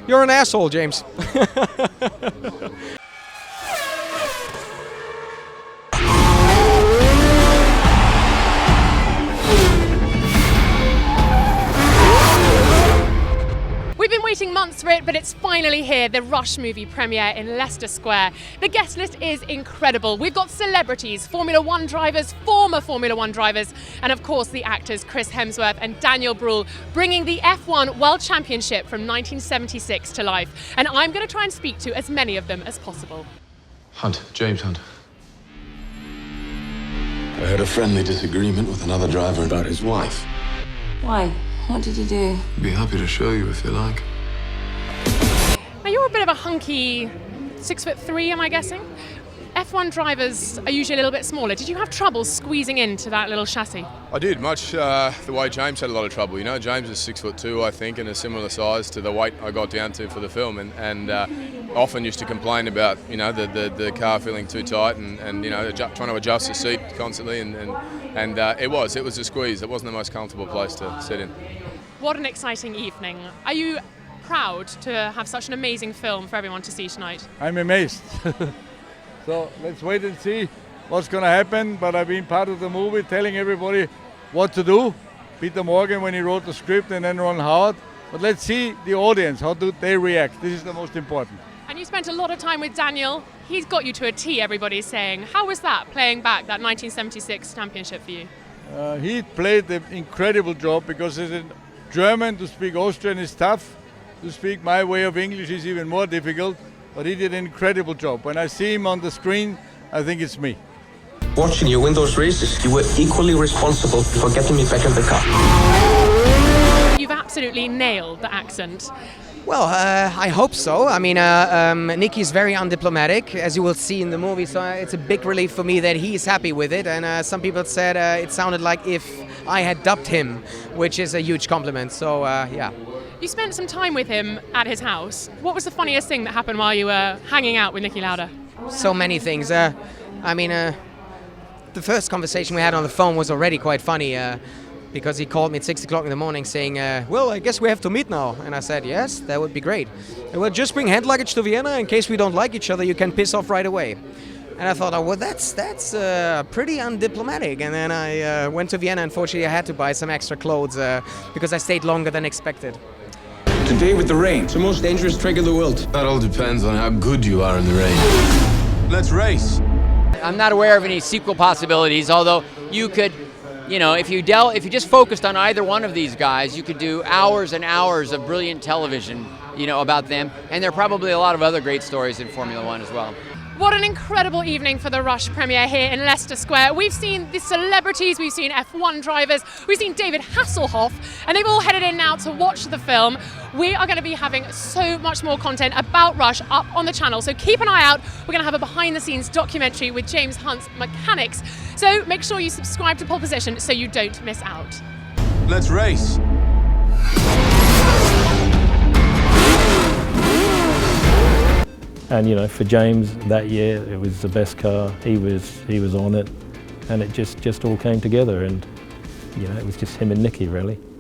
You're an asshole, James. We've been waiting months for it, but it's finally here, the Rush movie premiere in Leicester Square. The guest list is incredible. We've got celebrities, Formula One drivers, former Formula One drivers, and of course the actors Chris Hemsworth and Daniel Brühl, bringing the F1 World Championship from 1976 to life. And I'm going to try and speak to as many of them as possible. Hunt, James Hunt. I had a friendly disagreement with another driver about his wife. Why? What did you do? I'd be happy to show you if you like. Now you're a bit of a hunky 6'3", am I guessing? F1 drivers are usually a little bit smaller. Did you have trouble squeezing into that little chassis? I did, much the way James had a lot of trouble. You know, James is 6'2", I think, and a similar size to the weight I got down to for the film, and often used to complain about, you know, the car feeling too tight and you know, trying to adjust the seat constantly, and it was a squeeze. It wasn't the most comfortable place to sit in. What an exciting evening. Are you proud to have such an amazing film for everyone to see tonight? I'm amazed. So let's wait and see what's going to happen. But I've been part of the movie telling everybody what to do. Peter Morgan when he wrote the script, and then Ron Howard. But let's see the audience, how do they react. This is the most important. And you spent a lot of time with Daniel. He's got you to a T, everybody's saying. How was that, playing back that 1976 championship for you? He played an incredible job because as a German, to speak Austrian is tough. To speak my way of English is even more difficult. But he did an incredible job. When I see him on the screen, I think it's me. Watching you win those races, you were equally responsible for getting me back in the car. You've absolutely nailed the accent. Well, I hope so. I mean, Niki is very undiplomatic, as you will see in the movie, so it's a big relief for me that he's happy with it. And some people said it sounded like if I had dubbed him, which is a huge compliment. So, yeah. You spent some time with him at his house. What was the funniest thing that happened while you were hanging out with Niki Lauda? So many things. I mean, the first conversation we had on the phone was already quite funny. Because he called me at 6 o'clock in the morning saying, well, I guess we have to meet now. And I said, yes, that would be great. Well, just bring hand luggage to Vienna. In case we don't like each other, you can piss off right away. And I thought, oh, well, that's pretty undiplomatic. And then I went to Vienna. Unfortunately, I had to buy some extra clothes because I stayed longer than expected. Today with the rain, it's the most dangerous track in the world. That all depends on how good you are in the rain. Let's race. I'm not aware of any sequel possibilities, although you could, you know, if you just focused on either one of these guys, you could do hours and hours of brilliant television, you know, about them. And there are probably a lot of other great stories in Formula One as well. What an incredible evening for the Rush premiere here in Leicester Square. We've seen the celebrities, we've seen F1 drivers, we've seen David Hasselhoff, and they've all headed in now to watch the film. We are going to be having so much more content about Rush up on the channel, so keep an eye out. We're going to have a behind-the-scenes documentary with James Hunt's mechanics, so make sure you subscribe to Pole Position so you don't miss out. Let's race. And you know, for James that year, it was the best car. He was on it, and it just all came together. And you know, it was just him and Niki really.